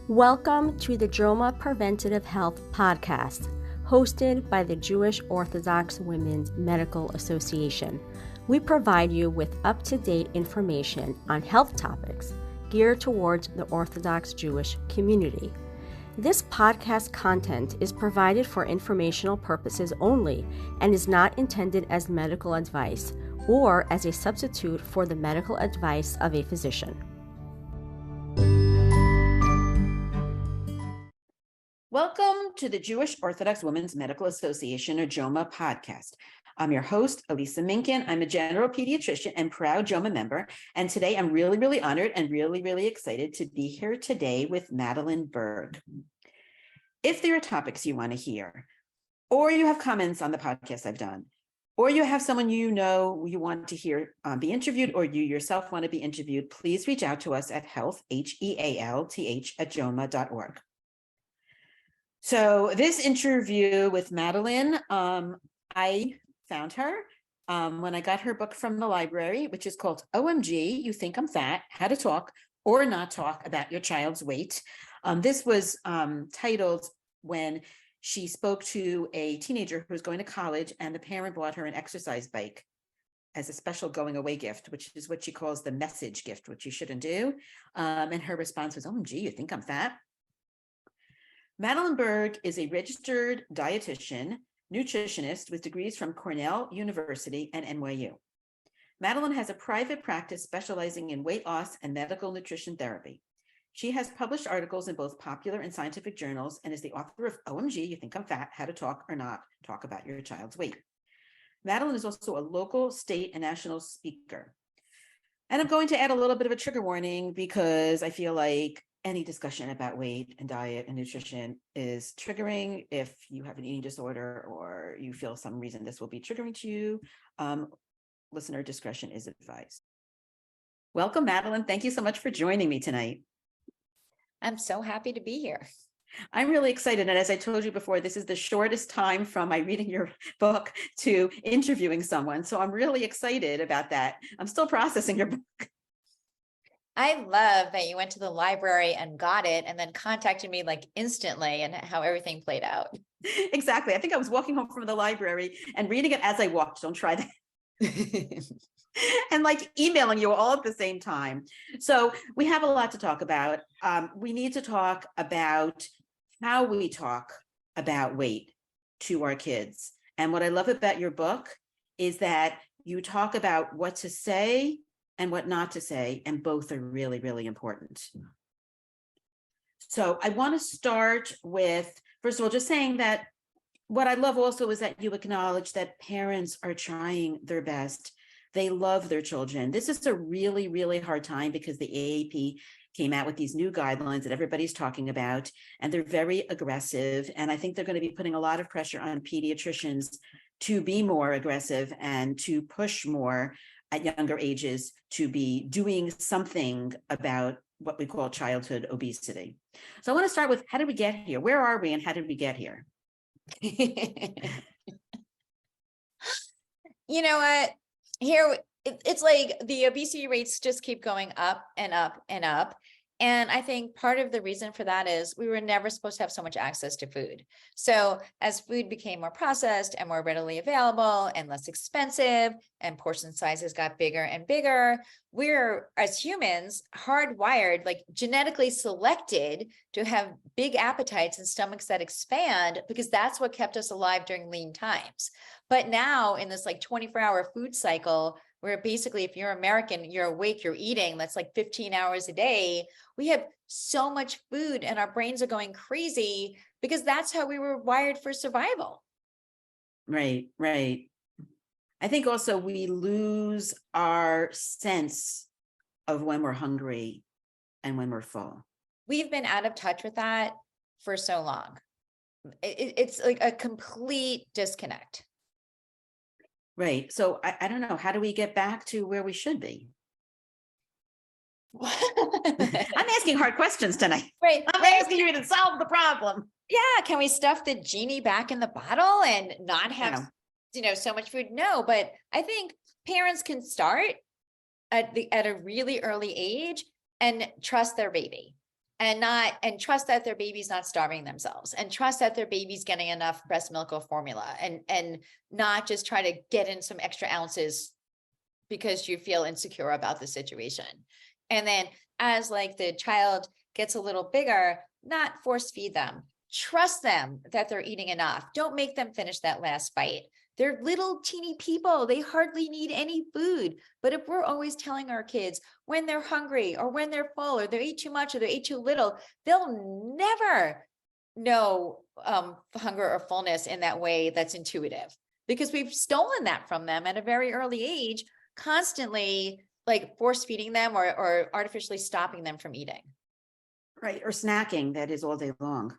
Welcome to the JOMA Preventative Health Podcast, hosted by the Jewish Orthodox Women's Medical Association. We provide you with up-to-date information on health topics geared towards the Orthodox Jewish community. This podcast content is provided for informational purposes only and is not intended as medical advice or as a substitute for the medical advice of a physician. Welcome to the Jewish Orthodox Women's Medical Association, or JOMA podcast. I'm your host, Elisa Minkin. I'm a general pediatrician and proud JOMA member. And today I'm really honored and really excited to be here today with Madeleine Berg. If there are topics you want to hear, or you have comments on the podcast I've done, or you have someone you know you want to hear be interviewed, or you yourself want to be interviewed, please reach out to us at health, HEALTH, at joma.org. So this interview with Madeleine, I found her when I got her book from the library, which is called OMG, You Think I'm Fat, How to Talk or Not Talk About Your Child's Weight. This was titled when she spoke to a teenager who was going to college, and the parent bought her an exercise bike as a special going away gift, which is what she calls the message gift, which you shouldn't do. And her response was, OMG, you think I'm fat? Madeleine Berg is a registered dietitian, nutritionist with degrees from Cornell University and NYU. Madeleine has a private practice specializing in weight loss and medical nutrition therapy. She has published articles in both popular and scientific journals and is the author of OMG, You Think I'm Fat, How to Talk or Not Talk About Your Child's Weight. Madeleine is also a local, state, and national speaker. And I'm going to add a little bit of a trigger warning because I feel like any discussion about weight and diet and nutrition is triggering. If you have an eating disorder or you feel some reason this will be triggering to you, listener discretion is advised. Welcome, Madeleine. Thank you so much for joining me tonight. I'm so happy to be here. I'm really excited. And as I told you before, this is the shortest time from my reading your book to interviewing someone. So I'm really excited about that. I'm still processing your book. I love that you went to the library and got it and then contacted me like instantly, and how everything played out. Exactly. I think I was walking home from the library and reading it as I walked. Don't try that. And like emailing you all at the same time. So we have a lot to talk about. We need to talk about how we talk about weight to our kids. And what I love about your book is that you talk about what to say and what not to say, and both are really important. So I want to start with, first of all, just saying that what I love also is that you acknowledge that parents are trying their best. They love their children. This is a really hard time because the AAP came out with these new guidelines that everybody's talking about, and they're very aggressive. And I think they're going to be putting a lot of pressure on pediatricians to be more aggressive and to push more at younger ages to be doing something about what we call childhood obesity. So I want to start with, how did we get here? Where are we and how did we get here? You know what? Here, it's like the obesity rates just keep going up and up and up. And I think part of the reason for that is we were never supposed to have so much access to food. So as food became more processed and more readily available and less expensive, and portion sizes got bigger and bigger, we're, as humans, hardwired, like genetically selected to have big appetites and stomachs that expand, because that's what kept us alive during lean times. But now in this like 24-hour food cycle, where basically if you're American, you're awake, you're eating, that's like 15 hours a day. We have so much food and our brains are going crazy because that's how we were wired for survival. Right. I think also we lose our sense of when we're hungry and when we're full. We've been out of touch with that for so long. It's like a complete disconnect. Right. So I don't know. How do we get back to where we should be? I'm asking hard questions tonight. Right. I'm asking you to solve the problem. Yeah. Can we stuff the genie back in the bottle and not have, so much food? No, but I think parents can start at a really early age and trust their baby. and trust that their baby's not starving themselves, and trust that their baby's getting enough breast milk or formula, and not just try to get in some extra ounces because you feel insecure about the situation. And then as like the child gets a little bigger, not force feed them, trust them that they're eating enough. Don't make them finish that last bite. They're little teeny people. They hardly need any food. But if we're always telling our kids when they're hungry or when they're full or they eat too much or they eat too little, they'll never know hunger or fullness in that way that's intuitive, because we've stolen that from them at a very early age, constantly like force feeding them or artificially stopping them from eating. Right. Or snacking, that is all day long.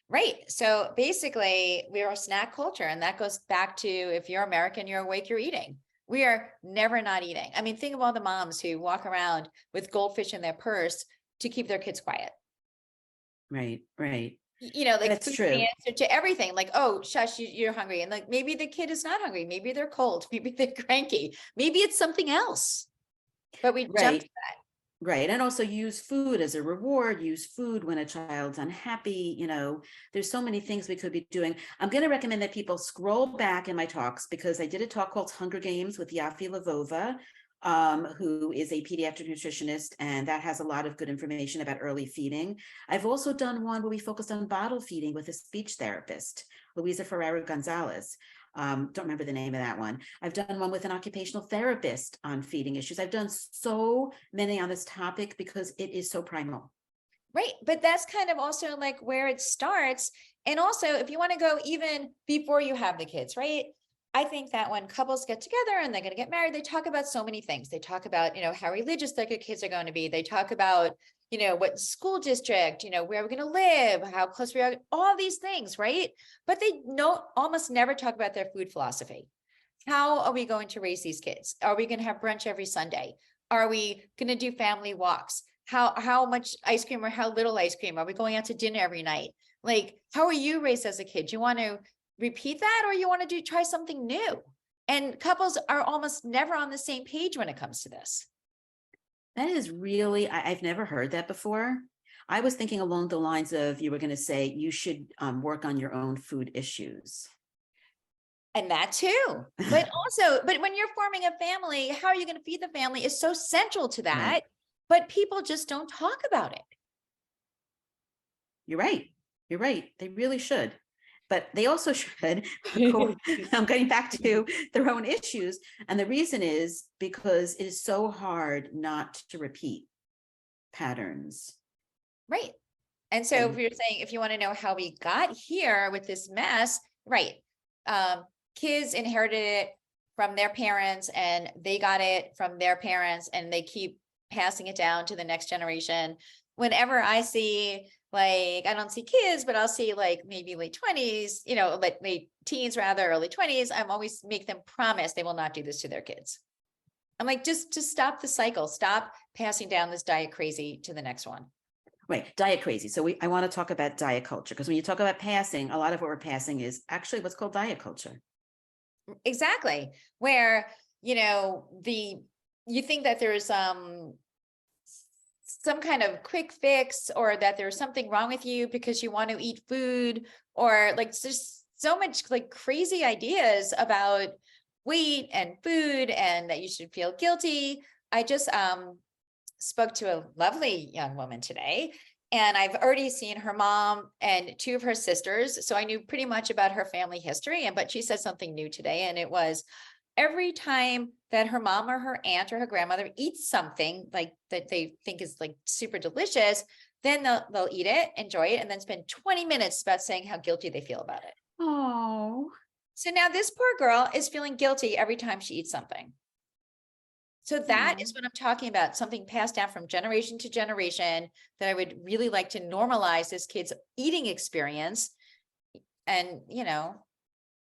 Right. So basically we are a snack culture, and that goes back to, if you're American, you're awake, you're eating. We are never not eating. I mean, think of all the moms who walk around with goldfish in their purse to keep their kids quiet. Right. Right. You know, like That's food's true. the answer to everything. Like, oh, shush, you're hungry. And like, maybe the kid is not hungry. Maybe they're cold. Maybe they're cranky. Maybe it's something else. But we jump to Right. that. Right. And also use food as a reward, use food when a child's unhappy. You know, there's so many things we could be doing. I'm going to recommend that people scroll back in my talks, because I did a talk called Hunger Games with Yafi Lavova, who is a pediatric nutritionist, and that has a lot of good information about early feeding. I've also done one where we focused on bottle feeding with a speech therapist, Louisa Ferrara Gonzalez. Don't remember the name of that one. I've done one with an occupational therapist on feeding issues. I've done so many on this topic because it is so primal. Right. But that's kind of also like where it starts. And also, if you want to go even before you have the kids, right? I think that when couples get together and they're going to get married, they talk about so many things. They talk about, you know, how religious their kids are going to be. They talk about, you know, what school district, you know, where we're going to live, how close we are, all these things, right? But they almost never talk about their food philosophy. How are we going to raise these kids? Are we going to have brunch every Sunday? Are we going to do family walks? How much ice cream or how little ice cream? Are we going out to dinner every night? Like, how are you raised as a kid? You want to repeat that, or you want to try something new? And couples are almost never on the same page when it comes to this. That is really, I've never heard that before. I was thinking along the lines of, you were going to say you should work on your own food issues. And that too. But also, but when you're forming a family, how are you going to feed the family is so central to that. Right. But people just don't talk about it. You're right. You're right. They really should. But they also should, I'm getting back to their own issues. And the reason is because it is so hard not to repeat patterns. Right. And so if you're saying, if you want to know how we got here with this mess, right. Kids inherited it from their parents, and they got it from their parents, and they keep passing it down to the next generation. Whenever I see, like, I don't see kids, but I'll see like maybe late 20s, you know, like late teens, rather, early 20s. I'm always make them promise they will not do this to their kids. I'm like, just stop the cycle. Stop passing down this diet crazy to the next one. Right. Diet crazy. So I want to talk about diet culture, because when you talk about passing, a lot of what we're passing is actually what's called diet culture. Exactly. Where, you know, you think that there's some kind of quick fix, or that there's something wrong with you because you want to eat food, or like there's so much like crazy ideas about weight and food, and that you should feel guilty. I just spoke to a lovely young woman today, and I've already seen her mom and two of her sisters. So I knew pretty much about her family history, but she said something new today. And it was, every time that her mom or her aunt or her grandmother eats something like that they think is like super delicious, then they'll eat it, enjoy it, and then spend 20 minutes about saying how guilty they feel about it. Oh. So now this poor girl is feeling guilty every time she eats something. So that is what I'm talking about, something passed down from generation to generation that I would really like to normalize this kid's eating experience. And, you know.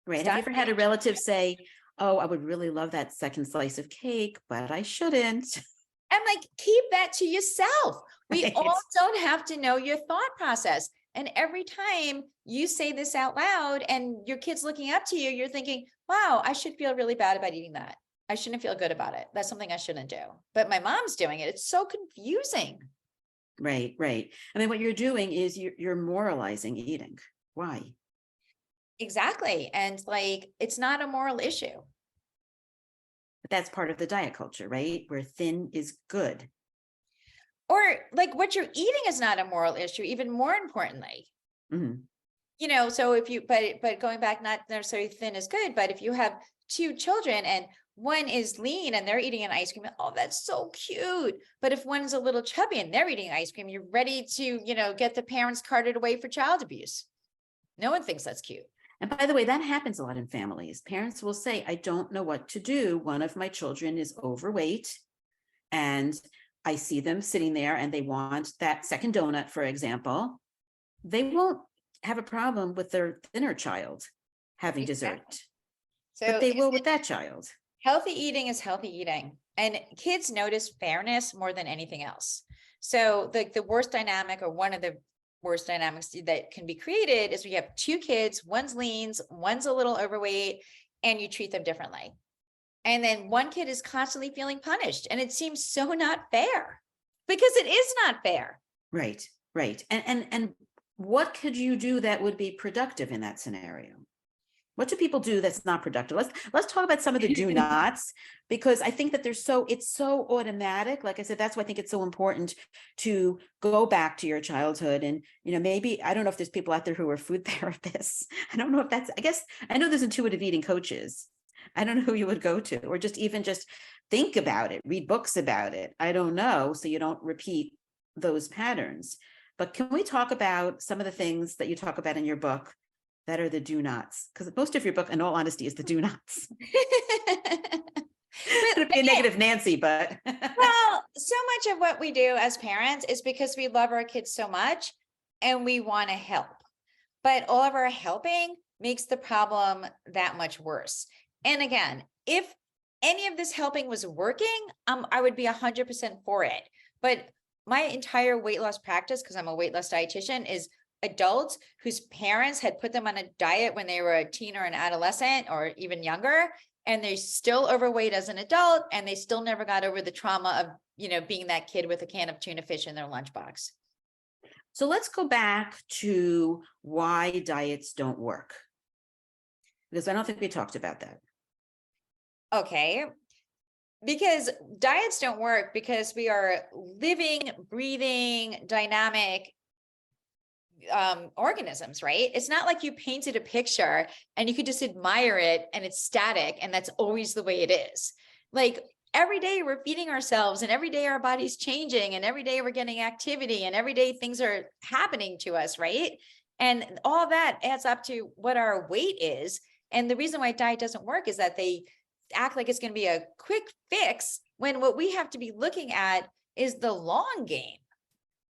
Right. Have you ever had a relative say, oh, I would really love that second slice of cake, but I shouldn't? I'm like, keep that to yourself. We Right. all don't have to know your thought process. And every time you say this out loud and your kid's looking up to you, you're thinking, wow, I should feel really bad about eating that. I shouldn't feel good about it. That's something I shouldn't do. But my mom's doing it. It's so confusing. Right, right. I mean, what you're doing is you're moralizing eating. Why? Exactly. And like, it's not a moral issue. But that's part of the diet culture, right? Where thin is good. Or like what you're eating is not a moral issue, even more importantly. Mhm. You know, so if you, but going back, not necessarily thin is good, but if you have two children and one is lean and they're eating an ice cream, oh, that's so cute. But if one's a little chubby and they're eating ice cream, you're ready to, you know, get the parents carted away for child abuse. No one thinks that's cute. And by the way, that happens a lot in families. Parents will say, I don't know what to do. One of my children is overweight and I see them sitting there and they want that second donut, for example. They won't have a problem with their thinner child having dessert, So but they will with that child. healthy eating is healthy eating. And kids notice fairness more than anything else. So the worst dynamic, or one of the worst dynamics that can be created, is we have two kids, one's lean, one's a little overweight, and you treat them differently. And then one kid is constantly feeling punished. And it seems so not fair, because it is not fair. Right, right. And what could you do that would be productive in that scenario? What do people do that's not productive? Let's talk about some of the do nots, because I think that it's so automatic. Like I said, that's why I think it's so important to go back to your childhood. And, you know, maybe, I don't know if there's people out there who are food therapists. I don't know if that's, I guess, I know there's intuitive eating coaches. I don't know who you would go to, or just even just think about it, read books about it. I don't know. So you don't repeat those patterns. But can we talk about some of the things that you talk about in your book that are the do nots? Because most of your book, in all honesty, is the do nots. It'd be a negative Nancy, but. Well, so much of what we do as parents is because we love our kids so much and we want to help. But all of our helping makes the problem that much worse. And again, if any of this helping was working, I would be 100% for it. But my entire weight loss practice, because I'm a weight loss dietitian, is adults whose parents had put them on a diet when they were a teen or an adolescent or even younger, and they're still overweight as an adult, and they still never got over the trauma of, you know, being that kid with a can of tuna fish in their lunchbox. So let's go back to why diets don't work, because I don't think we talked about that. Okay. Because diets don't work because we are living, breathing, dynamic organisms, right? It's not like you painted a picture and you could just admire it and it's static and that's always the way it is. Like every day we're feeding ourselves and every day our body's changing and every day we're getting activity and every day things are happening to us, right? And all that adds up to what our weight is. And the reason why diet doesn't work is that they act like it's going to be a quick fix, when what we have to be looking at is the long game,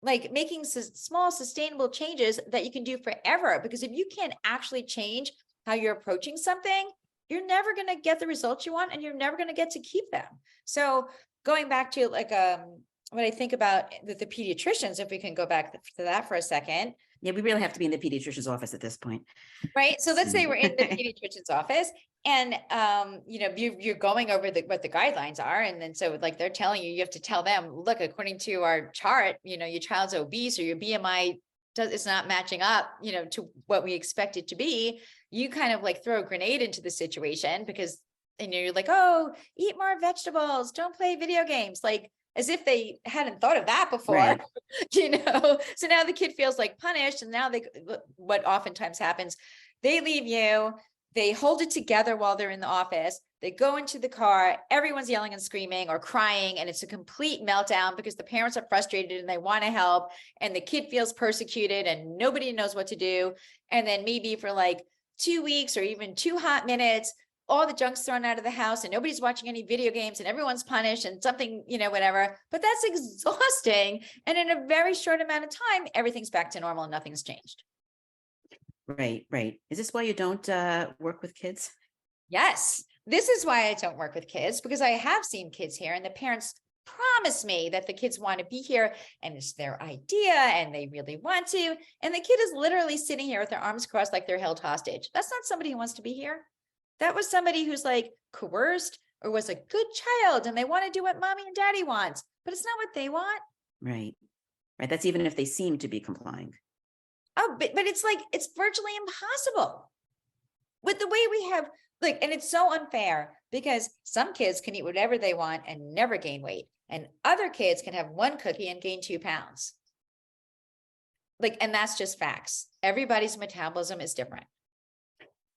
like making small sustainable changes that you can do forever. Because if you can't actually change how you're approaching something, you're never going to get the results you want and you're never going to get to keep them. So going back to like what I think about the pediatricians, if we can go back to that for a second. Yeah, we really have to be in the pediatrician's office at this point. Right. So let's say we're in the pediatrician's office and, you know, you're going over what the guidelines are. And then so like they're telling you, you have to tell them, look, according to our chart, you know, your child's obese or your BMI is not matching up, you know, to what we expect it to be. You kind of like throw a grenade into the situation because, and you're like, oh, eat more vegetables, don't play video games. Like, as if they hadn't thought of that before, right. You know? So now the kid feels like punished. And now what oftentimes happens, they leave you, they hold it together while they're in the office. They go into the car, everyone's yelling and screaming or crying. And it's a complete meltdown because the parents are frustrated and they want to help. And the kid feels persecuted and nobody knows what to do. And then maybe for like 2 weeks or even 2 hot minutes, all the junk's thrown out of the house and nobody's watching any video games and everyone's punished and something, you know, whatever, but that's exhausting. And in a very short amount of time, everything's back to normal and nothing's changed. Right, right. Is this why you don't work with kids? Yes. This is why I don't work with kids, because I have seen kids here and the parents promise me that the kids want to be here and it's their idea and they really want to. And the kid is literally sitting here with their arms crossed like they're held hostage. That's not somebody who wants to be here. That was somebody who's like coerced or was a good child and they want to do what mommy and daddy wants, but it's not what they want. Right. right? That's even if they seem to be complying. Oh, but it's like, it's virtually impossible with the way we have, like, and it's so unfair because some kids can eat whatever they want and never gain weight. And other kids can have one cookie and gain 2 pounds. Like, and that's just facts. Everybody's metabolism is different.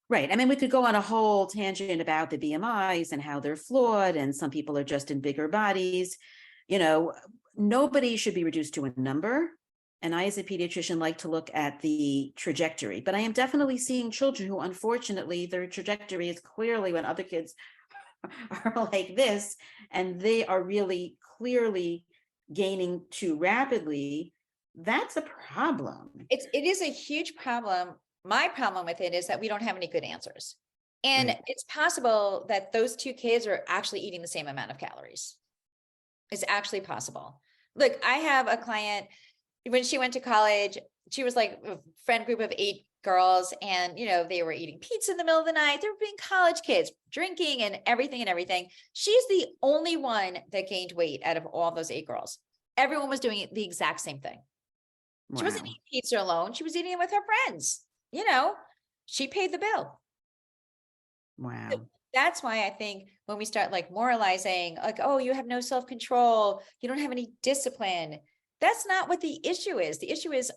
Right. I mean, we could go on a whole tangent about the BMIs and how they're flawed, and some people are just in bigger bodies. You know, nobody should be reduced to a number. And I, as a pediatrician, like to look at the trajectory. But I am definitely seeing children who, unfortunately, their trajectory is clearly when other kids are like this, and they are really clearly gaining too rapidly. That's a problem. It is a huge problem. My problem with it is that we don't have any good answers. And Right. it's possible that those 2 kids are actually eating the same amount of calories. It's actually possible. Look, I have a client, when she went to college, she was like a friend group of 8 girls, and they were eating pizza in the middle of the night. They were being college kids, drinking and everything. She's the only one that gained weight out of all those 8 girls. Everyone was doing the exact same thing. She wasn't Wow. eating pizza alone. She was eating it with her friends. She paid the bill. Wow. That's why I think when we start like moralizing, like, oh, you have no self-control, you don't have any discipline. That's not what the issue is. The issue is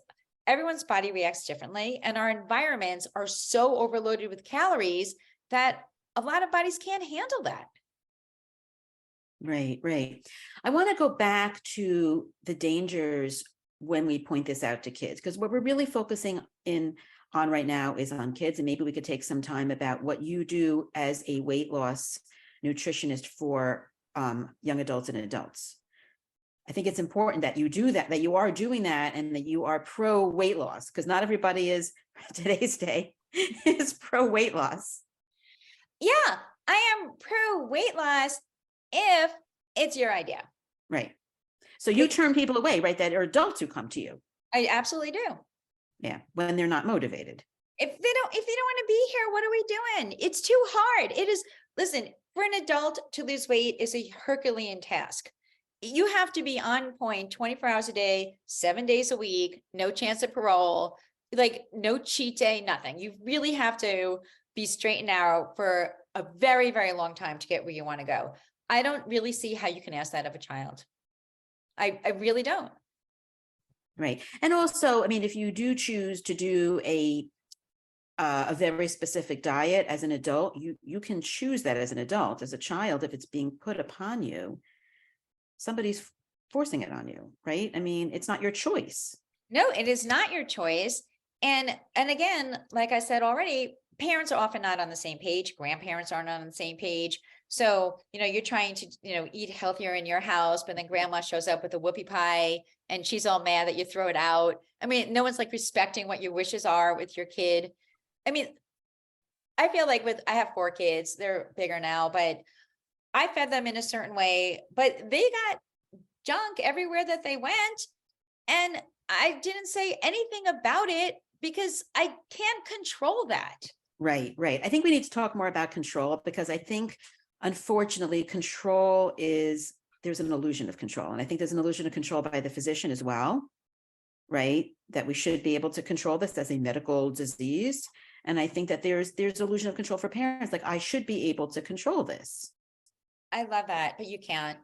everyone's body reacts differently, and our environments are so overloaded with calories that a lot of bodies can't handle that. Right, right. I want to go back to the dangers when we point this out to kids, because what we're really focusing on right now is on kids, and maybe we could take some time about what you do as a weight loss nutritionist for young adults and adults. I think it's important that you do that you are doing that, and that you are pro weight loss, because not everybody is, today's day, is pro weight loss. Yeah, I am pro weight loss if it's your idea. Right. So you turn people away, right? That are adults who come to you. I absolutely do. Yeah, when they're not motivated. If they don't want to be here, what are we doing? It's too hard. It is, listen, for an adult to lose weight is a Herculean task. You have to be on point 24 hours a day, 7 days a week, no chance of parole, like no cheat day, nothing. You really have to be straight and narrow for a very, very long time to get where you want to go. I don't really see how you can ask that of a child. I really don't. Right. And also, I mean, if you do choose to do a very specific diet as an adult, you can choose that as an adult. As a child, if it's being put upon you, somebody's forcing it on you, right? I mean, it's not your choice. No, it is not your choice. And again, like I said already, parents are often not on the same page. Grandparents aren't on the same page. So, you're trying to, eat healthier in your house, but then grandma shows up with a whoopie pie and she's all mad that you throw it out. I mean, no one's like respecting what your wishes are with your kid. I mean, I feel like I have 4 kids, they're bigger now, but I fed them in a certain way, but they got junk everywhere that they went. And I didn't say anything about it because I can't control that. Right, right. I think we need to talk more about control, because I think, unfortunately, there's an illusion of control. And I think there's an illusion of control by the physician as well, right? That we should be able to control this as a medical disease. And I think that there's illusion of control for parents. Like, I should be able to control this. I love that, but you can't.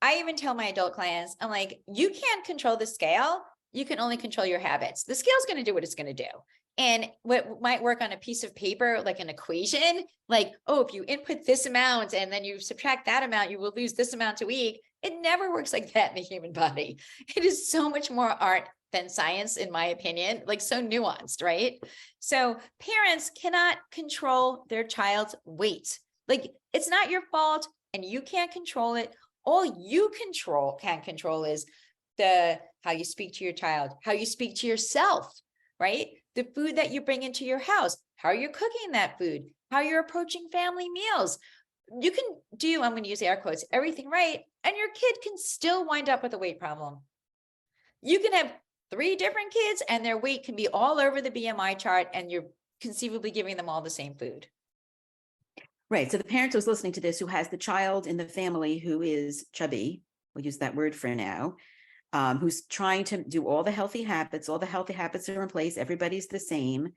I even tell my adult clients, I'm like, you can't control the scale. You can only control your habits. The scale's going to do what it's going to do. And what might work on a piece of paper, like an equation, like, oh, if you input this amount and then you subtract that amount, you will lose this amount a week. It never works like that in the human body. It is so much more art than science, in my opinion, like so nuanced, right? So parents cannot control their child's weight. Like, it's not your fault and you can't control it. All you can control is how you speak to your child, how you speak to yourself, right? The food that you bring into your house, how you're cooking that food, how you're approaching family meals. You can do, I'm going to use air quotes, everything right, and your kid can still wind up with a weight problem. You can have 3 different kids and their weight can be all over the BMI chart, and you're conceivably giving them all the same food. Right. So the parent who's listening to this, who has the child in the family who is chubby, we'll use that word for now, who's trying to do all the healthy habits. All the healthy habits are in place. Everybody's the same.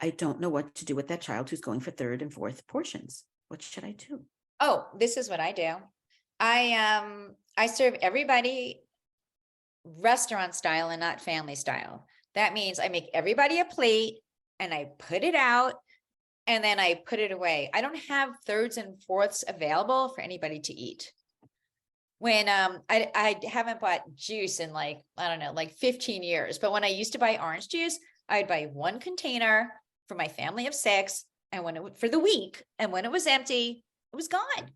I don't know what to do with that child who's going for third and fourth portions. What should I do? Oh, this is what I do. I serve everybody restaurant style and not family style. That means I make everybody a plate and I put it out and then I put it away. I don't have thirds and fourths available for anybody to eat. When I haven't bought juice in like, I don't know, like 15 years, but when I used to buy orange juice, I'd buy one container for my family of 6 and when it for the week, and when it was empty, it was gone.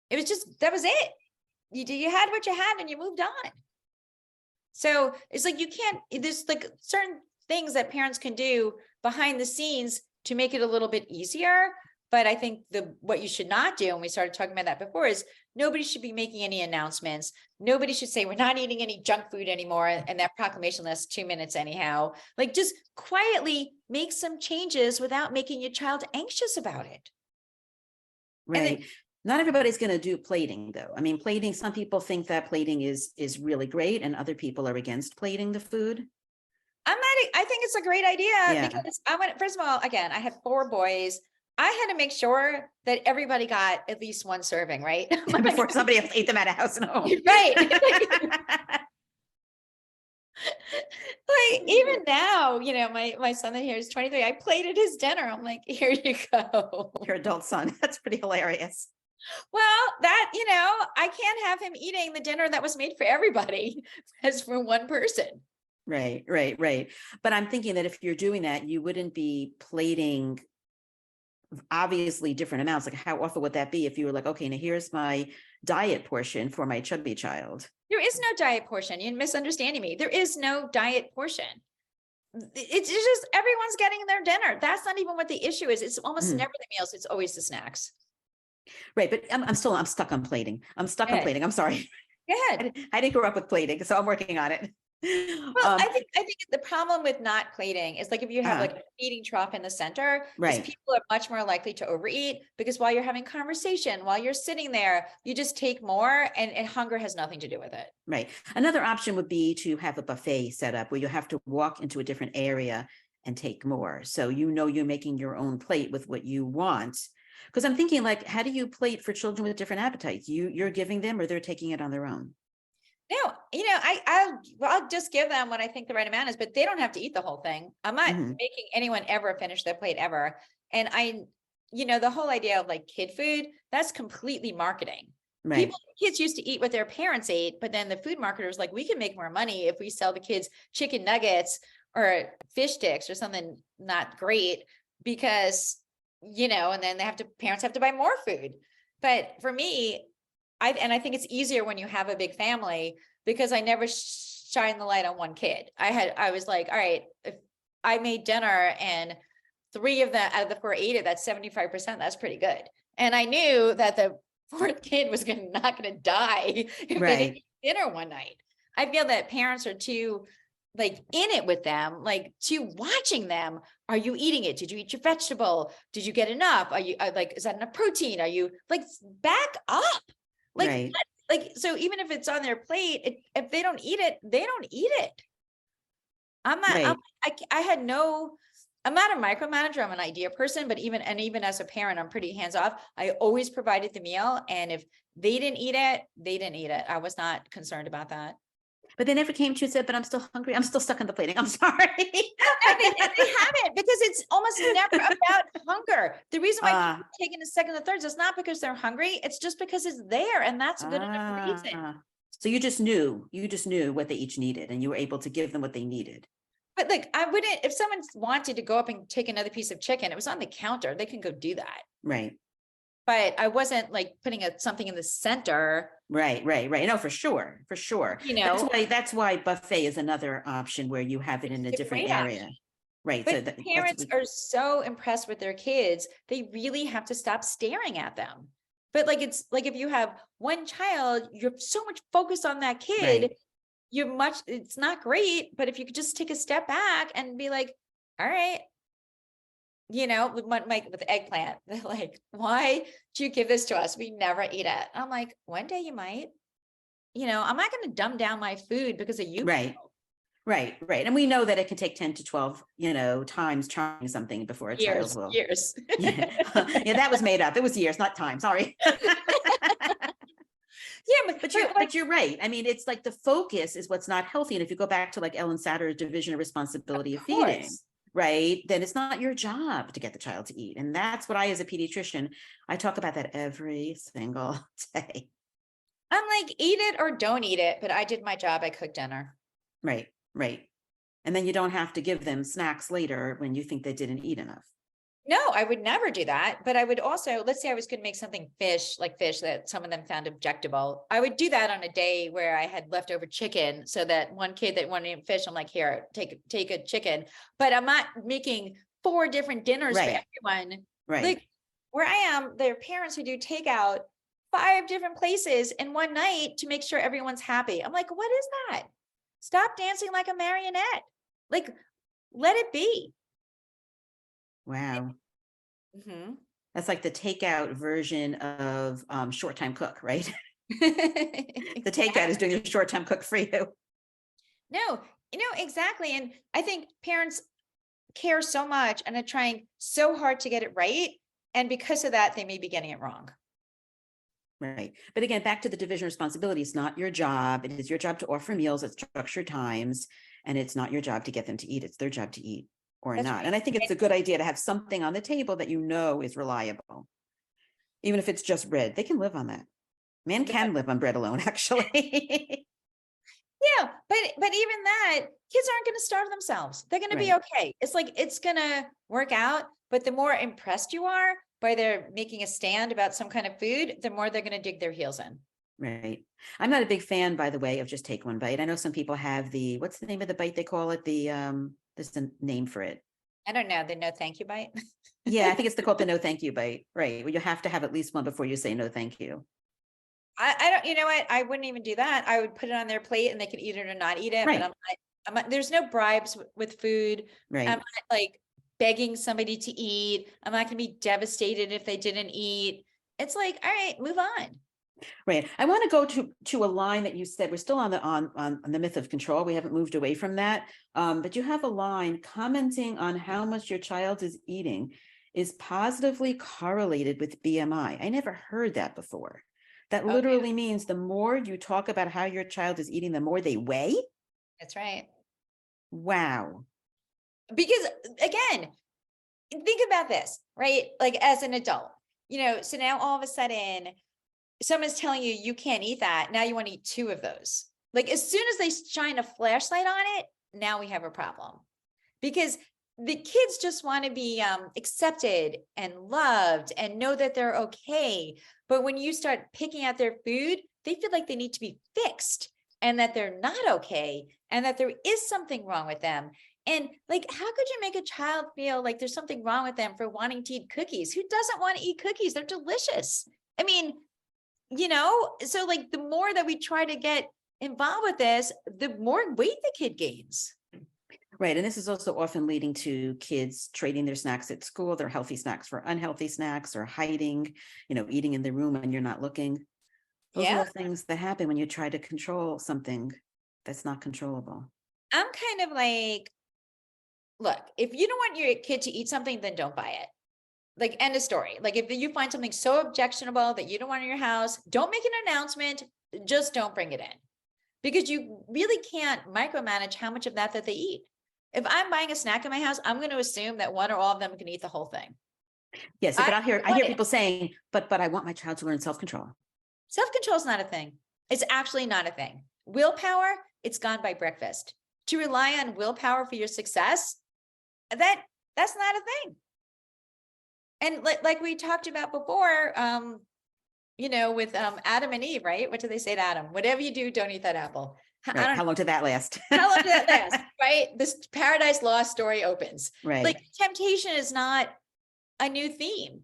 It was just, that was it. You had what you had and you moved on. So it's like, you can't, there's like certain things that parents can do behind the scenes to make it a little bit easier. But I think what you should not do, and we started talking about that before, is nobody should be making any announcements. Nobody should say, we're not eating any junk food anymore. And that proclamation lasts 2 minutes anyhow. Like, just quietly make some changes without making your child anxious about it. Right. Not everybody's going to do plating, though. I mean, plating, some people think that plating is really great and other people are against plating the food. I think it's a great idea because first of all, again, I had 4 boys. I had to make sure that everybody got at least one serving, right? Before somebody else ate them at a house and home. Right. Like, even now, you know, my son that here is 23. I plated his dinner. I'm like, here you go. Your adult son. That's pretty hilarious. Well, that, you know, I can't have him eating the dinner that was made for everybody as for one person. Right. But I'm thinking that if you're doing that, you wouldn't be plating obviously different amounts. Like, how often would that be if you were like, okay, now here's my diet portion for my chubby child? There is no diet portion. You're misunderstanding me. There is no diet portion. It's just everyone's getting their dinner. That's not even what the issue is. It's almost never the meals. It's always the snacks. Right. But I'm stuck on plating. I'm stuck on plating. I'm sorry. Go ahead. I didn't grow up with plating, so I'm working on it. Well, I think the problem with not plating is like if you have like a feeding trough in the center, right, people are much more likely to overeat because while you're having conversation, while you're sitting there, you just take more and hunger has nothing to do with it. Right. Another option would be to have a buffet set up where you have to walk into a different area and take more. So, you know, you're making your own plate with what you want. Because I'm thinking, like, how do you plate for children with different appetites? You're giving them or they're taking it on their own? No, you know, I'll just give them what I think the right amount is, but they don't have to eat the whole thing. I'm not making anyone ever finish their plate ever. And you know, the whole idea of like kid food, that's completely marketing. Right. Kids used to eat what their parents ate, but then the food marketers like, we can make more money if we sell the kids chicken nuggets or fish sticks or something not great because, you know, and then parents have to buy more food. But for me, I think it's easier when you have a big family because I never shine the light on one kid. I was like, all right, if I made dinner and 3 of them out of the 4 ate it, that's 75%. That's pretty good. And I knew that the 4th kid was not going to die if they didn't eat dinner one night. I feel that parents are too like in it with them, like too watching them. Are you eating it? Did you eat your vegetable? Did you get enough? Are you like, is that enough protein? Are you like, back up? Like, so even if it's on their plate, if they don't eat it, they don't eat it. I'm not, I'm not a micromanager. I'm an idea person, but even as a parent, I'm pretty hands off. I always provided the meal. And if they didn't eat it, they didn't eat it. I was not concerned about that. But they never came to you and said, but I'm still hungry. I'm still stuck on the plating. I'm sorry. They haven't, because it's almost never about hunger. The reason why people are taking the second and thirds is not because they're hungry. It's just because it's there. And that's a good enough reason. So you just knew what they each needed and you were able to give them what they needed. But like, I wouldn't, if someone wanted to go up and take another piece of chicken, it was on the counter. They can go do that. Right. But I wasn't like putting something in the center. Right. No, for sure. You know, that's why buffet is another option where you have it in a different area. Option. Right. But so parents are so impressed with their kids, they really have to stop staring at them. But like, it's like, if you have one child, you're so much focused on that kid, it's not great. But if you could just take a step back and be like, all right, you know, with eggplant, they're like, why do you give this to us? We never eat it. I'm like, one day you might. I'm not going to dumb down my food because of you. Right. Right. And we know that it can take 10 to 12, times trying something before a child will. Years. Yeah. Yeah, that was made up. It was years, not time. Sorry. Yeah, but you're right. I mean, it's like the focus is what's not healthy. And if you go back to like Ellen Satter's division of responsibility of feeding, right, then it's not your job to get the child to eat. And that's what I, as a pediatrician, I talk about that every single day. I'm like, eat it or don't eat it, but I did my job. I cooked dinner. Right. And then you don't have to give them snacks later when you think they didn't eat enough. No, I would never do that. But I would also, let's say I was going to make something fish that some of them found objectable. I would do that on a day where I had leftover chicken, so that one kid that wanted to eat fish, I'm like, here, take a chicken. But I'm not making 4 different dinners for everyone. Right. Like where I am, there are parents who do takeout 5 different places in one night to make sure everyone's happy. I'm like, what is that? Stop dancing like a marionette. Like, let it be. Wow. Mm-hmm. That's like the takeout version of short time cook, right? The takeout is doing a short time cook for you. No, exactly. And I think parents care so much and are trying so hard to get it right. And because of that, they may be getting it wrong. Right. But again, back to the division of responsibility, it's not your job. It is your job to offer meals at structured times, and it's not your job to get them to eat. It's their job to eat or not. Right. And I think it's a good idea to have something on the table that is reliable. Even if it's just bread, they can live on that. Man can live on bread alone, actually. Yeah, but even that, kids aren't going to starve themselves. They're going to be okay. It's like, it's going to work out, but the more impressed you are by their making a stand about some kind of food, the more they're going to dig their heels in. Right. I'm not a big fan, by the way, of just take one bite. I know some people have what's the name of the bite they call it? There's a name for it. I don't know. The no thank you bite. Yeah, I think it's called the no thank you bite. Right. Well, you have to have at least one before you say no thank you. I don't, you know what? I wouldn't even do that. I would put it on their plate and they could eat it or not eat it. Right. But I'm not, there's no bribes with food. Right. I'm not like begging somebody to eat. I'm not going to be devastated if they didn't eat. It's like, all right, move on. Right. I want to go to a line that you said. We're still on the myth of control. We haven't moved away from that. But you have a line commenting on how much your child is eating is positively correlated with BMI. I never heard that before. That literally means the more you talk about how your child is eating, the more they weigh. That's right. Wow. Because again, think about this, right? Like as an adult, so now all of a sudden someone's telling you, you can't eat that. Now you want to eat 2 of those. Like as soon as they shine a flashlight on it, now we have a problem, because the kids just want to be accepted and loved and know that they're okay. But when you start picking at their food, they feel like they need to be fixed and that they're not okay and that there is something wrong with them. And like, how could you make a child feel like there's something wrong with them for wanting to eat cookies? Who doesn't want to eat cookies? They're delicious. I mean, so like the more that we try to get involved with this, the more weight the kid gains. Right. And this is also often leading to kids trading their snacks at school, their healthy snacks for unhealthy snacks, or hiding, eating in the room when you're not looking. Those are all things that happen when you try to control something that's not controllable. I'm kind of like, look, if you don't want your kid to eat something, then don't buy it. Like, end of story. Like if you find something so objectionable that you don't want in your house, don't make an announcement, just don't bring it in. Because you really can't micromanage how much of that they eat. If I'm buying a snack in my house, I'm going to assume that one or all of them can eat the whole thing. Yes, but I hear people saying, but I want my child to learn self-control. Self-control is not a thing. It's actually not a thing. Willpower, it's gone by breakfast. To rely on willpower for your success, that's not a thing. And like we talked about before, with Adam and Eve, right? What do they say to Adam? Whatever you do, don't eat that apple. Right. How long did that last? How long did that last? Right? This Paradise Lost story opens. Right. Like temptation is not a new theme.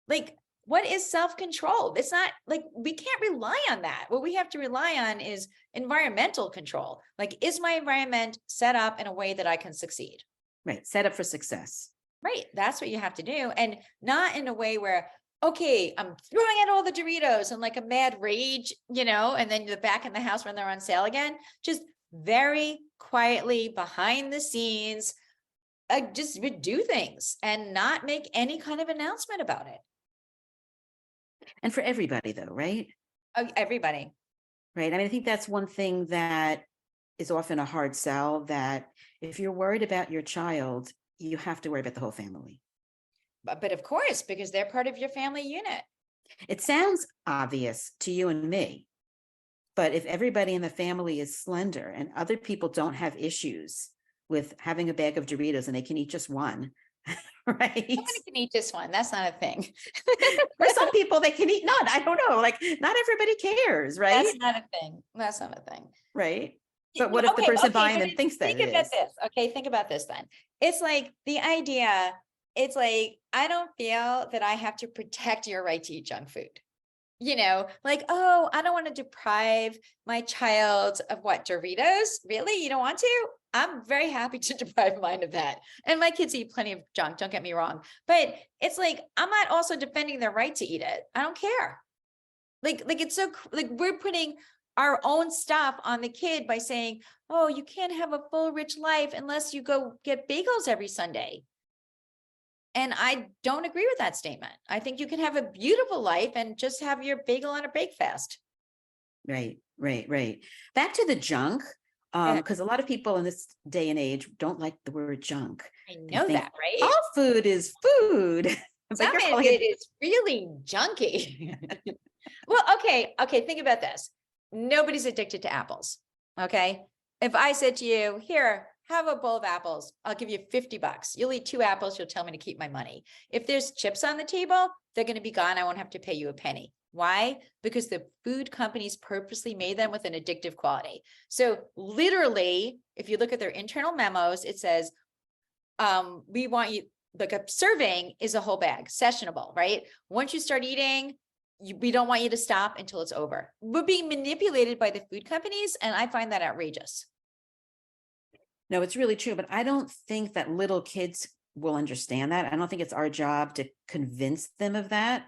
Like, what is self-control? It's not like we can't rely on that. What we have to rely on is environmental control. Like, is my environment set up in a way that I can succeed? Right. Set up for success. Right. That's what you have to do. And not in a way where okay, I'm throwing out all the Doritos and like a mad rage, and then you're back in the house when they're on sale again. Just very quietly behind the scenes, just would do things and not make any kind of announcement about it. And for everybody though, right? Everybody. Right. I mean, I think that's one thing that is often a hard sell, that if you're worried about your child, you have to worry about the whole family. But of course, because they're part of your family unit. It sounds obvious to you and me, but if everybody in the family is slender and other people don't have issues with having a bag of Doritos and they can eat just one, right? Nobody can eat just one. That's not a thing. For some people, they can eat none. I don't know. Like, not everybody cares, right? That's not a thing. That's not a thing. Right. But what if the person buying them thinks that it is? Think about this. Okay, think about this then. It's like the idea, it's like, I don't feel that I have to protect your right to eat junk food. Like, oh, I don't want to deprive my child of what, Doritos? Really? You don't want to? I'm very happy to deprive mine of that. And my kids eat plenty of junk, don't get me wrong. But it's like, I'm not also defending their right to eat it. I don't care. Like it's so, like, we're putting our own stuff on the kid by saying, oh, you can't have a full, rich life unless you go get bagels every Sunday. And I don't agree with that statement. I think you can have a beautiful life and just have your bagel on a breakfast. Right. Back to the junk, because a lot of people in this day and age don't like the word junk. I know that, right? All food is food. Some of it is really junky. Well, okay, think about this. Nobody's addicted to apples, okay? If I said to you, here, have a bowl of apples, I'll give you $50. You'll eat 2 apples, you'll tell me to keep my money. If there's chips on the table, they're going to be gone. I won't have to pay you a penny. Why? Because the food companies purposely made them with an addictive quality. So literally, if you look at their internal memos, it says, we want you, like a serving is a whole bag, sessionable, right? Once you start eating, we don't want you to stop until it's over. We're being manipulated by the food companies, and I find that outrageous. No, it's really true, but I don't think that little kids will understand that. I don't think it's our job to convince them of that.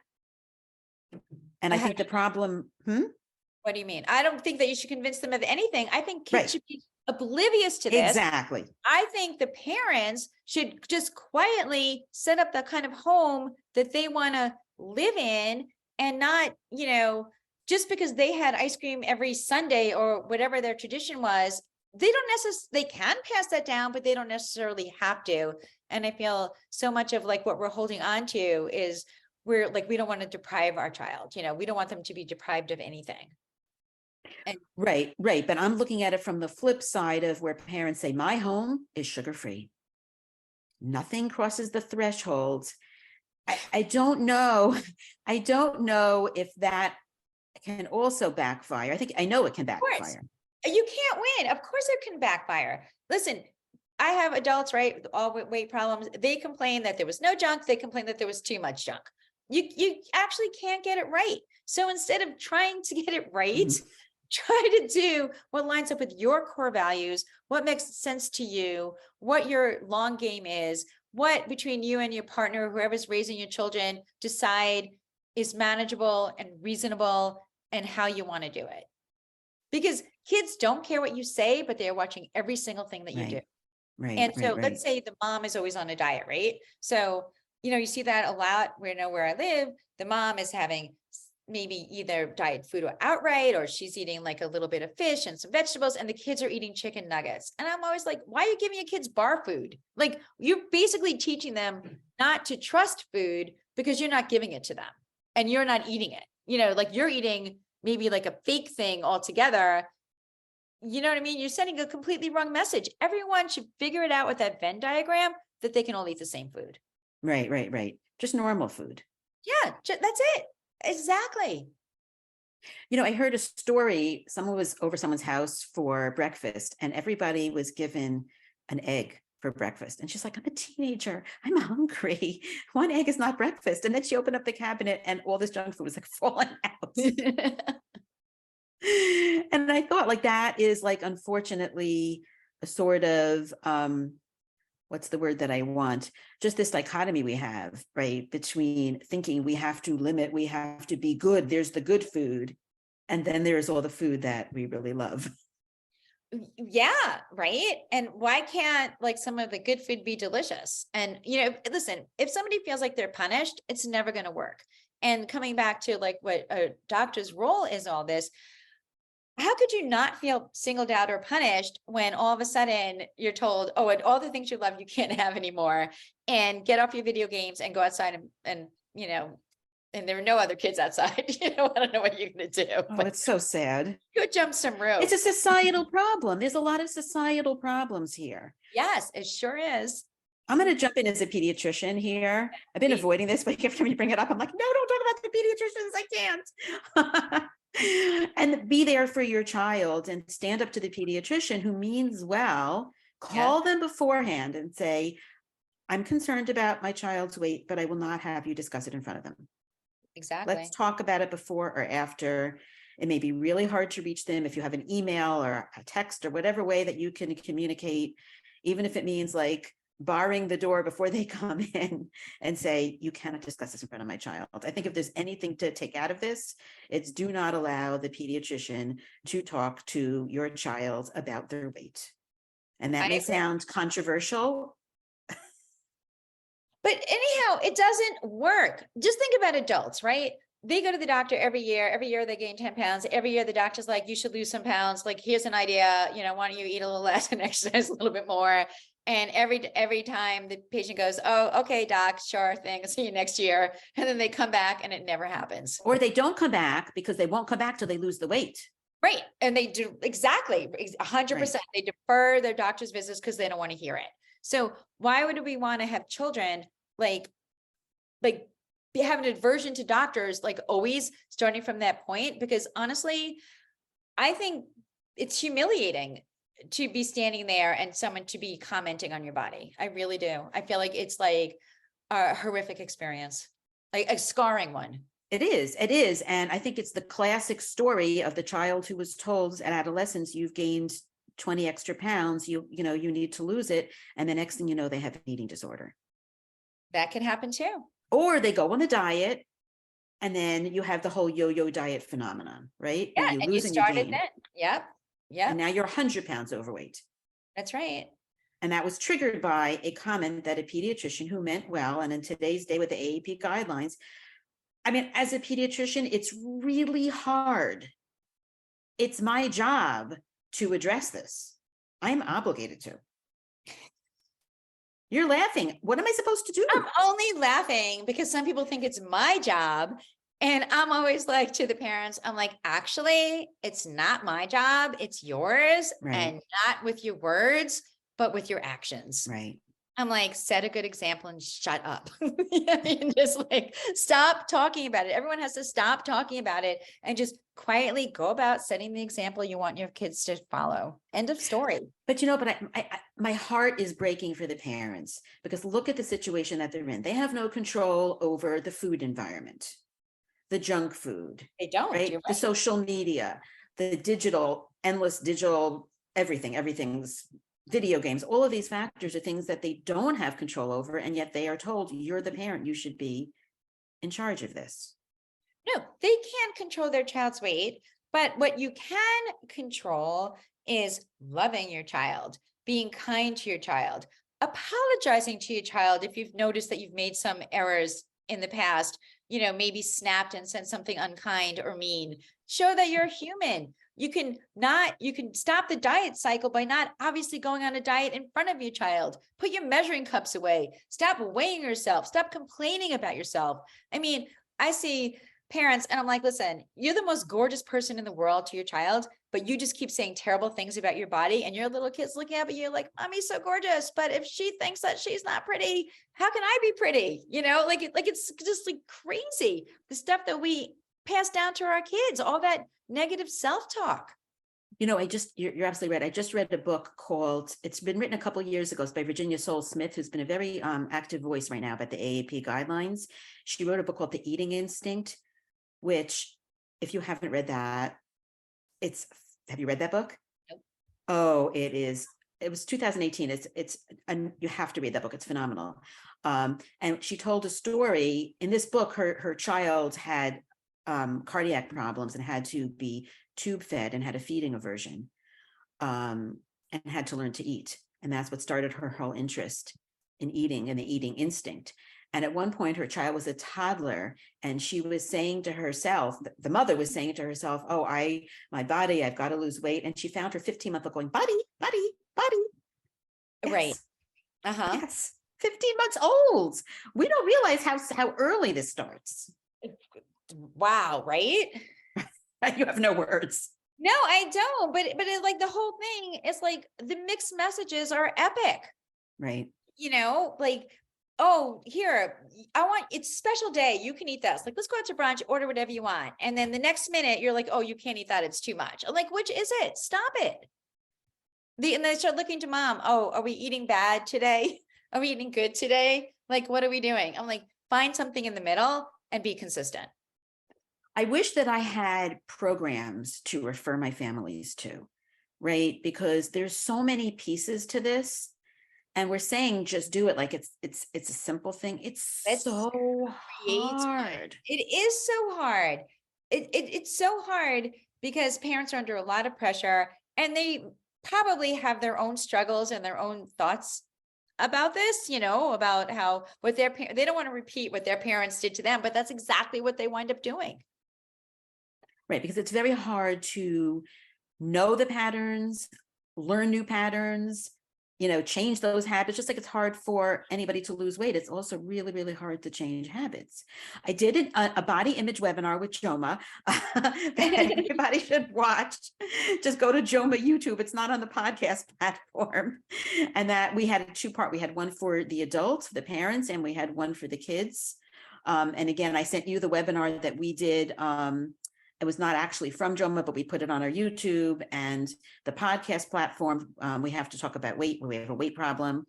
And I think the problem, What do you mean? I don't think that you should convince them of anything. I think kids should be oblivious to this. Exactly. I think the parents should just quietly set up the kind of home that they want to live in, and not, just because they had ice cream every Sunday or whatever their tradition was, they don't necessarily, they can pass that down, but they don't necessarily have to. And I feel so much of like what we're holding on to is we're like, we don't want to deprive our child, we don't want them to be deprived of anything. And Right. But I'm looking at it from the flip side of where parents say, my home is sugar-free. Nothing crosses the threshold. I don't know. I don't know if that can also backfire. I know it can backfire. You can't win. Of course it can backfire. Listen, I have adults, right, with all weight problems. They complain that there was no junk. They complain that there was too much junk. You actually can't get it right. So instead of trying to get it right, try to do what lines up with your core values, what makes sense to you, what your long game is, what between you and your partner, whoever's raising your children, decide is manageable and reasonable, and how you want to do it. Because kids don't care what you say, but they're watching every single thing that you do. Right. And so let's say the mom is always on a diet, right? So, you see that a lot where I live, the mom is having maybe either diet food or outright, or she's eating like a little bit of fish and some vegetables, and the kids are eating chicken nuggets. And I'm always like, why are you giving your kids bar food? Like, you're basically teaching them not to trust food because you're not giving it to them and you're not eating it. Like you're eating maybe like a fake thing altogether. You know what I mean? You're sending a completely wrong message. Everyone should figure it out with that Venn diagram that they can all eat the same food. Right. Just normal food. Yeah, that's it. Exactly. I heard a story. Someone was over someone's house for breakfast and everybody was given an egg for breakfast. And she's like, I'm a teenager. I'm hungry. 1 egg is not breakfast. And then she opened up the cabinet and all this junk food was like falling out. And I thought like that is like, unfortunately, a sort of what's the word that I want? Just this dichotomy we have, right? Between thinking we have to limit, we have to be good. There's the good food. And then there's all the food that we really love. Yeah, right. And why can't like some of the good food be delicious? And, listen, if somebody feels like they're punished, it's never going to work. And coming back to like what a doctor's role is all this, how could you not feel singled out or punished when all of a sudden you're told, oh, and all the things you love, you can't have anymore, and get off your video games and go outside and and there are no other kids outside, I don't know what you're going to do. Oh, But it's so sad. go jump some rope. It's a societal problem. There's a lot of societal problems here. Yes, it sure is. I'm going to jump in as a pediatrician here. I've been avoiding this, but every time you bring it up, I'm like, no, don't talk about the pediatricians. I can't. And be there for your child and stand up to the pediatrician who means well. Call them beforehand and say, I'm concerned about my child's weight, but I will not have you discuss it in front of them. Exactly. Let's talk about it before or after. It may be really hard to reach them if you have an email or a text or whatever way that you can communicate, even if it means like barring the door before they come in and say, you cannot discuss this in front of my child. I think if there's anything to take out of this, it's do not allow the pediatrician to talk to your child about their weight. And that may sound controversial. But anyhow, it doesn't work. Just think about adults, right? They go to the doctor every year. Every year they gain 10 pounds. Every year the doctor's like, you should lose some pounds. Like, here's an idea, why don't you eat a little less and exercise a little bit more? And every time the patient goes, oh, okay, doc, sure thing. I'll see you next year. And then they come back and it never happens. Or they don't come back because they won't come back till they lose the weight. Right. And they do exactly 100%. Right. They defer their doctor's visits because they don't want to hear it. So why would we want to have children like have an aversion to doctors, like always starting from that point? Because honestly, I think it's humiliating to be standing there and someone to be commenting on your body. I really do. I feel like it's like a horrific experience, like a scarring one. It is. And I think it's the classic story of the child who was told at adolescence, you've gained 20 extra pounds, you need to lose it. And the next thing you know, they have an eating disorder. That can happen too. Or they go on the diet and then you have the whole yo-yo diet phenomenon, right? Yeah, and you started then. Yep. And now you're 100 pounds overweight. That's right. And that was triggered by a comment that a pediatrician who meant well, and in today's day with the AAP guidelines, I mean, as a pediatrician, it's really hard. It's my job to address this. I'm obligated to. You're laughing. What am I supposed to do? I'm only laughing because some people think it's my job. And I'm always like to the parents, I'm like, actually, it's not my job. It's yours. Right. And not with your words, but with your actions. Right. I'm like, set a good example and shut up. And just like, stop talking about it. Everyone has to stop talking about it and just quietly go about setting the example you want your kids to follow. End of story. But my heart is breaking for the parents because look at the situation that they're in. They have no control over the food environment, the junk food. They don't. Right? Right. The social media, the endless digital, everything's video games. All of these factors are things that they don't have control over. And yet they are told, you're the parent, you should be in charge of this. No, they can't control their child's weight, but what you can control is loving your child, being kind to your child, apologizing to your child if you've noticed that you've made some errors in the past, maybe snapped and said something unkind or mean. Show that you're human. You can stop the diet cycle by not obviously going on a diet in front of your child. Put your measuring cups away. Stop weighing yourself. Stop complaining about yourself. I mean, I see parents and I'm like, listen, you're the most gorgeous person in the world to your child, but you just keep saying terrible things about your body and your little kid's looking at you like, mommy's so gorgeous. But if she thinks that she's not pretty, how can I be pretty? It's just like crazy. The stuff that we pass down to our kids, all that negative self-talk. You're absolutely right. I just read a book called, it's been written a couple of years ago. It's by Virginia Soule-Smith, who's been a very active voice right now about the AAP guidelines. She wrote a book called The Eating Instinct, which if you haven't read that, have you read that book? Nope. Oh, it is it was 2018. And you have to read that book. It's phenomenal. And she told a story in this book. Her child had cardiac problems and had to be tube fed and had a feeding aversion, and had to learn to eat. And that's what started her whole interest in eating and the eating instinct. And at one point, her child was a toddler, and she was saying to herself, the mother was saying to herself, oh, my body, I've got to lose weight. And she found her 15-month-old going, body, body, body. Yes. Right. Uh-huh. Yes. 15 months old. We don't realize how early this starts. Wow. Right. You have no words. No, I don't. But it, like, the whole thing is like the mixed messages are epic. Right. You know, like, oh, here, it's a special day. You can eat this. Like, let's go out to brunch, order whatever you want. And then the next minute you're like, oh, you can't eat that. It's too much. I'm like, which is it? Stop it. And they start looking to mom. Oh, are we eating bad today? Are we eating good today? Like, what are we doing? I'm like, find something in the middle and be consistent. I wish that I had programs to refer my families to, right? Because there's so many pieces to this. And we're saying just do it like it's a simple thing. It's so hard. It is so hard. It's so hard because parents are under a lot of pressure, and they probably have their own struggles and their own thoughts about this, you know, about how they don't want to repeat what their parents did to them, but that's exactly what they wind up doing. Right, because it's very hard to know the patterns, learn new patterns, change those habits. Just like it's hard for anybody to lose weight, it's also really, really hard to change habits. I did a body image webinar with Joma that everybody should watch. Just go to Joma YouTube. It's not on the podcast platform. And that we had a two-part. We had one for the adults, the parents, and we had one for the kids. And again, I sent you the webinar that we did. It was not actually from Joma, but we put it on our YouTube and the podcast platform. We have to talk about weight when we have a weight problem,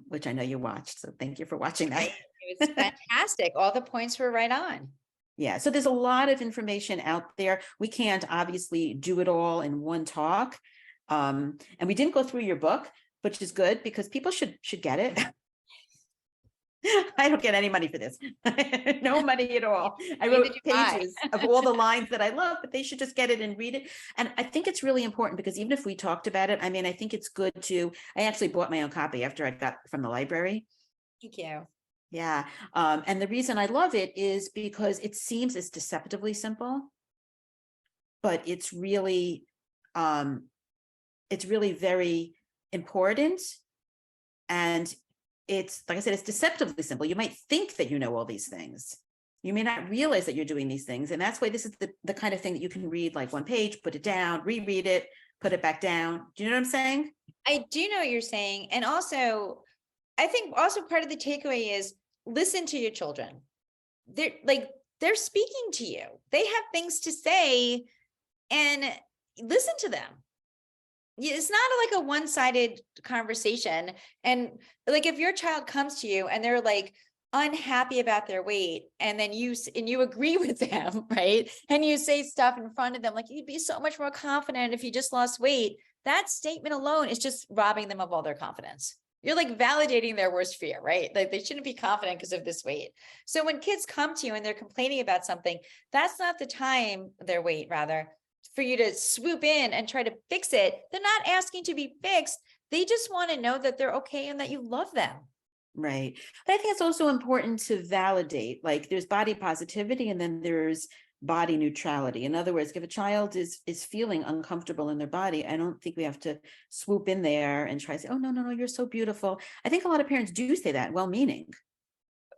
which I know you watched. So thank you for watching that. It was fantastic. All the points were right on. Yeah. So there's a lot of information out there. We can't obviously do it all in one talk. And we didn't go through your book, which is good because people should get it. I don't get any money for this. No money at all. I wrote pages of all the lines that I love, but they should just get it and read it. And I think it's really important because even if we talked about it, I mean, I think it's good I actually bought my own copy after I got from the library. Thank you. Yeah. And the reason I love it is because it seems it's deceptively simple, but it's really very important. And it's, like I said, it's deceptively simple. You might think that you know all these things. You may not realize that you're doing these things. And that's why this is the kind of thing that you can read like one page, put it down, reread it, put it back down. Do you know what I'm saying? I do know what you're saying. And also, I think also part of the takeaway is listen to your children. They're speaking to you. They have things to say and listen to them. It's not like a one-sided conversation. And like, if your child comes to you and they're like unhappy about their weight, and then you agree with them, right? And you say stuff in front of them, like, you'd be so much more confident if you just lost weight. That statement alone is just robbing them of all their confidence. You're like validating their worst fear, right? Like, they shouldn't be confident because of this weight. So when kids come to you and they're complaining about something, that's not the time, their weight rather, for you to swoop in and try to fix it. They're not asking to be fixed. They just want to know that they're okay and that you love them. Right. But I think it's also important to validate, like, there's body positivity and then there's body neutrality. In other words, if a child is feeling uncomfortable in their body, I don't think we have to swoop in there and try to say, oh, no, you're so beautiful. I think a lot of parents do say that, well-meaning.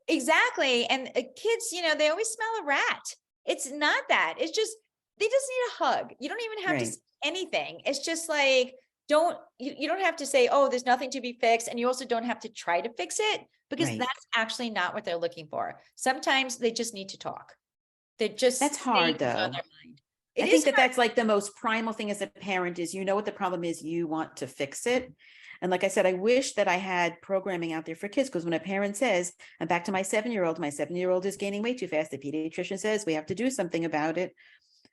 Exactly. And kids, they always smell a rat. It's not that. It's just, they just need a hug. You don't even have to say anything. It's just like, you don't have to say, oh, there's nothing to be fixed. And you also don't have to try to fix it, because that's actually not what they're looking for. Sometimes they just need to talk. That's hard though. On their mind. I think that's like the most primal thing as a parent is, what the problem is, you want to fix it. And like I said, I wish that I had programming out there for kids, because when a parent says, I'm back to my 7-year-old is gaining way too fast, the pediatrician says we have to do something about it.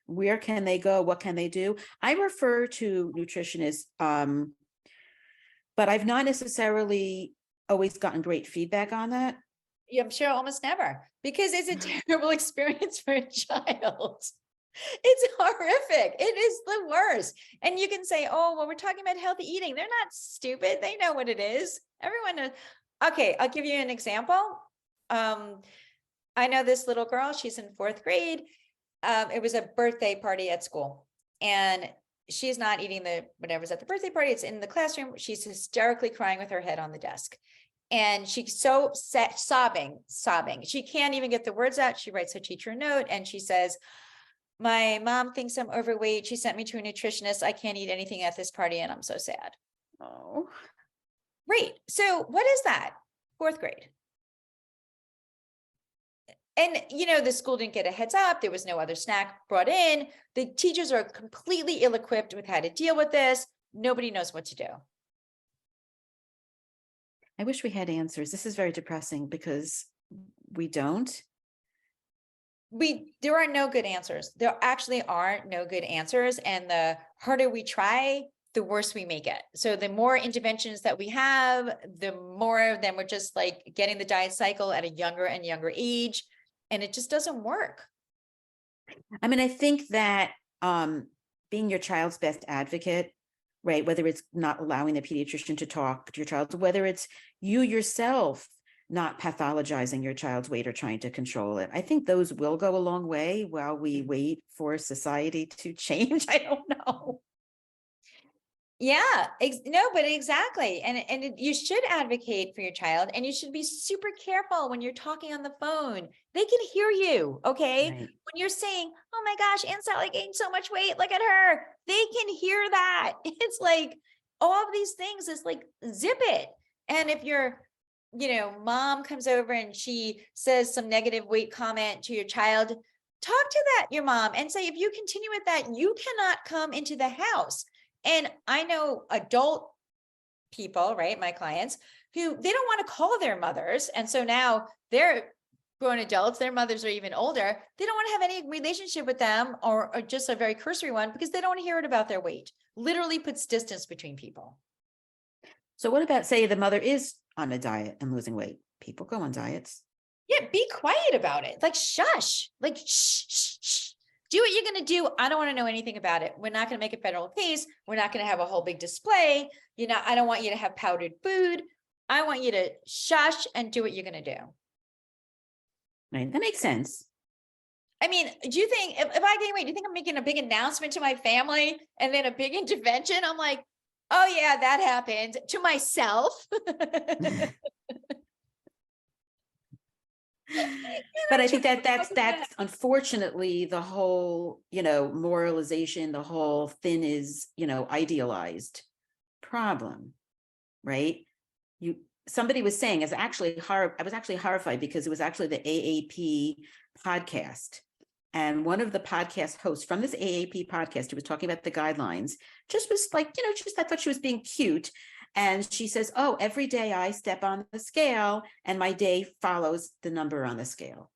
Where can they go? What can they do? I refer to nutritionists but I've not necessarily always gotten great feedback on that. Yeah, I'm sure almost never, because it's a terrible experience for a child. It's horrific. It is the worst. And you can say, oh, well, we're talking about healthy eating. They're not stupid. They know what it is. Everyone knows. Okay, I'll give you an example. I know this little girl, she's in 4th grade. It was a birthday party at school, and she's not eating whatever's at the birthday party. It's in the classroom. She's hysterically crying with her head on the desk. And she's so sobbing. She can't even get the words out. She writes her teacher a note and she says, my mom thinks I'm overweight. She sent me to a nutritionist. I can't eat anything at this party and I'm so sad. Oh, Right. So what is that? 4th grade. And, the school didn't get a heads up. There was no other snack brought in. The teachers are completely ill-equipped with how to deal with this. Nobody knows what to do. I wish we had answers. This is very depressing because we don't. There are no good answers. There actually are no good answers. And the harder we try, the worse we make it. So the more interventions that we have, the more of them we're just like getting the diet cycle at a younger and younger age. And it just doesn't work. I mean, I think that being your child's best advocate, right, whether it's not allowing the pediatrician to talk to your child, whether it's you yourself not pathologizing your child's weight or trying to control it, I think those will go a long way while we wait for society to change. I don't know. Yeah, but exactly. And you should advocate for your child, and you should be super careful when you're talking on the phone. They can hear you. Okay. Right. When you're saying, oh my gosh, Aunt Sally gained so much weight. Look at her. They can hear that. It's like all of these things is like, zip it. And if your, mom comes over and she says some negative weight comment to your child, talk to your mom and say, if you continue with that, you cannot come into the house. And I know adult people, right? My clients who they don't want to call their mothers. And so now they're grown adults, their mothers are even older. They don't want to have any relationship with them or just a very cursory one because they don't want to hear it about their weight. Literally puts distance between people. So what about, say, the mother is on a diet and losing weight? People go on diets. Yeah, be quiet about it. Like, shush, like, shh, shh, shh. Do what you're going to do. I don't want to know anything about it. We're not going to make a federal case. We're not going to have a whole big display. I don't want you to have powdered food. I want you to shush and do what you're going to do. Right. That makes sense. I mean, do you think if I gain weight, do you think I'm making a big announcement to my family and then a big intervention? I'm like, oh yeah, that happened to myself. But I think that's unfortunately the whole, moralization, the whole thin is, idealized problem, right? Somebody was saying, I was actually horrified because it was actually the AAP podcast. And one of the podcast hosts from this AAP podcast who was talking about the guidelines just was like, I thought she was being cute. And she says, oh, every day I step on the scale and my day follows the number on the scale.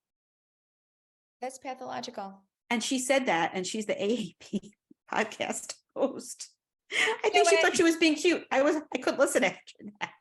That's pathological. And she said that, and she's the AAP podcast host. I think she thought she was being cute. I couldn't listen after that.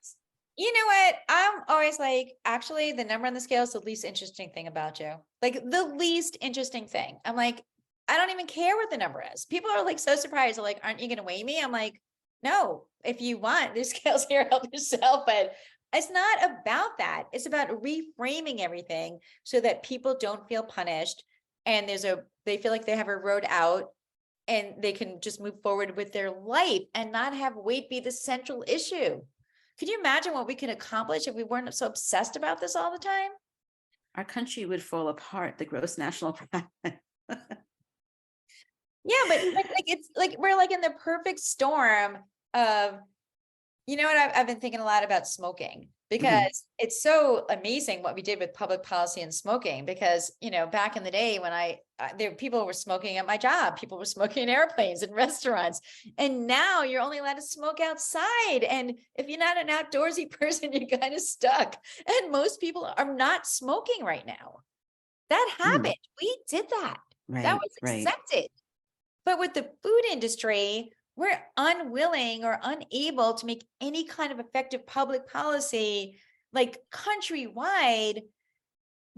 You know what? I'm always like, actually, the number on the scale is the least interesting thing about you. Like the least interesting thing. I'm like, I don't even care what the number is. People are like so surprised. They're like, aren't you going to weigh me? I'm like, no, if you want, there's scales here, help yourself. But it's not about that. It's about reframing everything so that people don't feel punished and they feel like they have a road out and they can just move forward with their life and not have weight be the central issue. Could you imagine what we could accomplish if we weren't so obsessed about this all the time? Our country would fall apart, the gross national product. Yeah, but it's like we're like in the perfect storm of, I've been thinking a lot about smoking because it's so amazing what we did with public policy and smoking. Because back in the day when people were smoking at my job, people were smoking in airplanes and restaurants, and now you're only allowed to smoke outside. And if you're not an outdoorsy person, you're kind of stuck. And most people are not smoking right now. That happened. We did that. Right, that was right. accepted. But with the food industry, we're unwilling or unable to make any kind of effective public policy, like countrywide,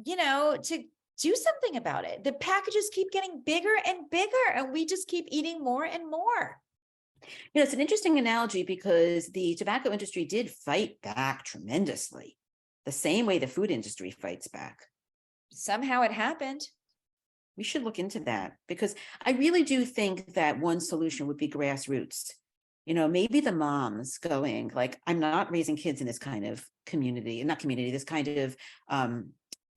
to do something about it. The packages keep getting bigger and bigger, and we just keep eating more and more. It's an interesting analogy because the tobacco industry did fight back tremendously, the same way the food industry fights back. Somehow it happened. We should look into that, because I really do think that one solution would be grassroots. Maybe the moms going like, I'm not raising kids in this kind of this kind of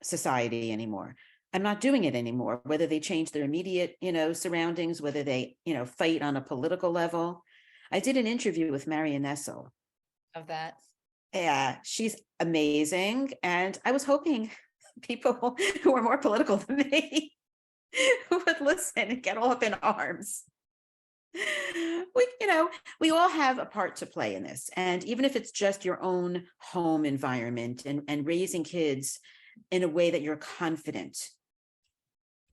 society anymore. I'm not doing it anymore, whether they change their immediate, surroundings, whether they, fight on a political level. I did an interview with Marion Nessel. Of that. Yeah, she's amazing. And I was hoping people who are more political than me who would listen and get all up in arms. We all have a part to play in this. And even if it's just your own home environment and raising kids in a way that you're confident,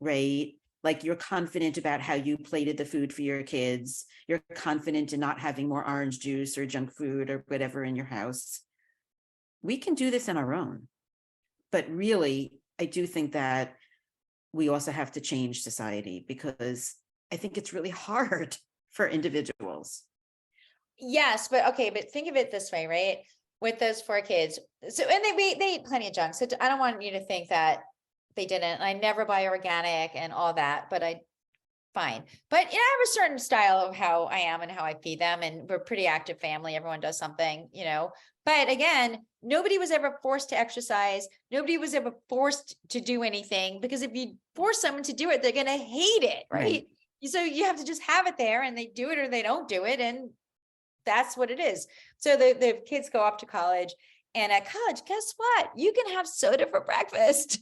right? Like you're confident about how you plated the food for your kids. You're confident in not having more orange juice or junk food or whatever in your house. We can do this on our own. But really, I do think that we also have to change society, because I think it's really hard for individuals. Yes, but think of it this way, right? With those 4 kids. So, and they eat plenty of junk. So I don't want you to think that they didn't. I never buy organic and all that, but fine. But I have a certain style of how I am and how I feed them. And we're a pretty active family. Everyone does something, but again, nobody was ever forced to exercise. Nobody was ever forced to do anything, because if you force someone to do it, they're going to hate it. Right. So you have to just have it there, and they do it or they don't do it. And that's what it is. So the kids go off to college, and at college, guess what? You can have soda for breakfast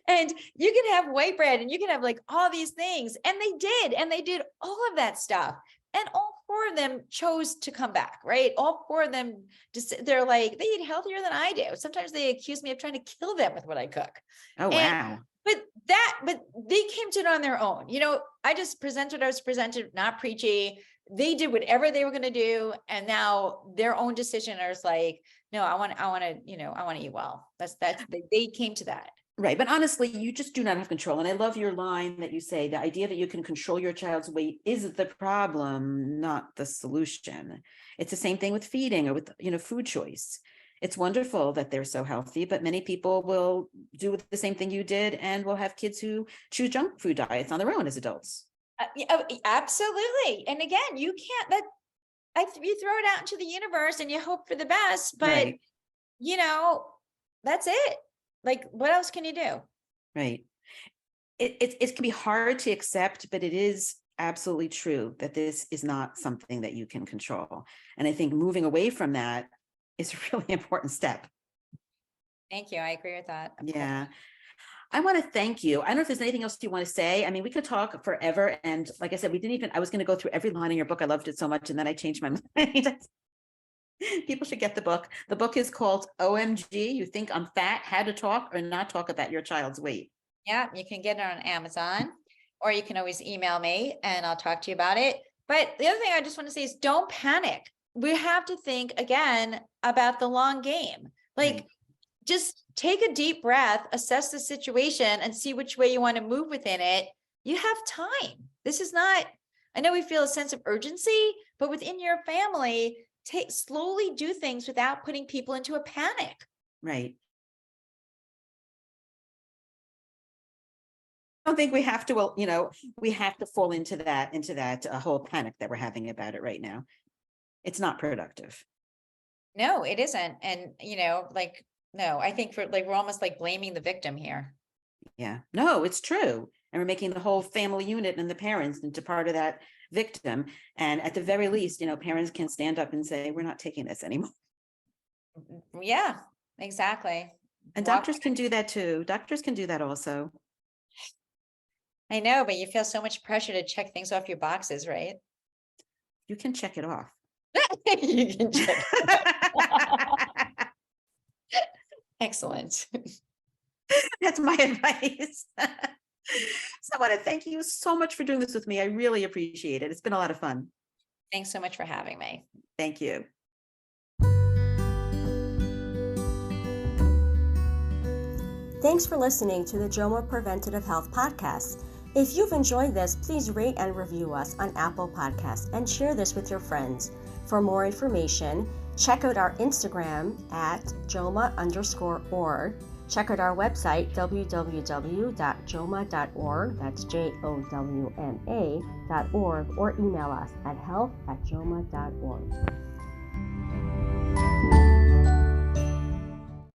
and you can have white bread, and you can have like all these things. And they did all of that stuff. And all 4 of them chose to come back, right? All 4 of them, they're like, they eat healthier than I do. Sometimes they accuse me of trying to kill them with what I cook. Oh, wow. But they came to it on their own. I just presented what I was presented, not preachy. They did whatever they were going to do. And now their own decision is like, no, I want to eat well. They came to that. Right. But honestly, you just do not have control. And I love your line that you say, the idea that you can control your child's weight is the problem, not the solution. It's the same thing with feeding or with, food choice. It's wonderful that they're so healthy, but many people will do the same thing you did and will have kids who choose junk food diets on their own as adults. Absolutely. And again, you can't, you throw it out into the universe and you hope for the best, but right. That's it. Like, what else can you do? Right. It can be hard to accept, but it is absolutely true that this is not something that you can control. And I think moving away from that is a really important step. Thank you. I agree with that. Yeah. I want to thank you. I don't know if there's anything else you want to say. I mean, we could talk forever. And like I said, I was going to go through every line in your book. I loved it so much. And then I changed my mind. People should get the book. The book is called OMG, You Think I'm Fat, How to Talk or Not Talk About Your Child's Weight. Yeah, you can get it on Amazon, or you can always email me and I'll talk to you about it. But the other thing I just want to say is don't panic. We have to think again about the long game. Like, just take a deep breath, assess the situation and see which way you want to move within it. You have time. This is not, I know we feel a sense of urgency, but within your family, slowly do things without putting people into a panic. Right. I don't think we have to, we have to fall into that whole panic that we're having about it right now. It's not productive. No, it isn't. And, no, I think we're almost like blaming the victim here. Yeah, no, it's true. And we're making the whole family unit and the parents into part of that victim. And at the very least, parents can stand up and say, we're not taking this anymore. Yeah, exactly. And doctors can do that too. Doctors can do that also. I know, but you feel so much pressure to check things off your boxes, right? You can check it off. You can check it off. Excellent. That's my advice. So I want to thank you so much for doing this with me. I really appreciate it. It's been a lot of fun. Thanks so much for having me. Thank you. Thanks for listening to the JOMA Preventative Health Podcast. If you've enjoyed this, please rate and review us on Apple Podcasts and share this with your friends. For more information, check out our Instagram at JOMA_org. Check out our website, www.joma.org, that's JOWMA.org, or email us at health@joma.org.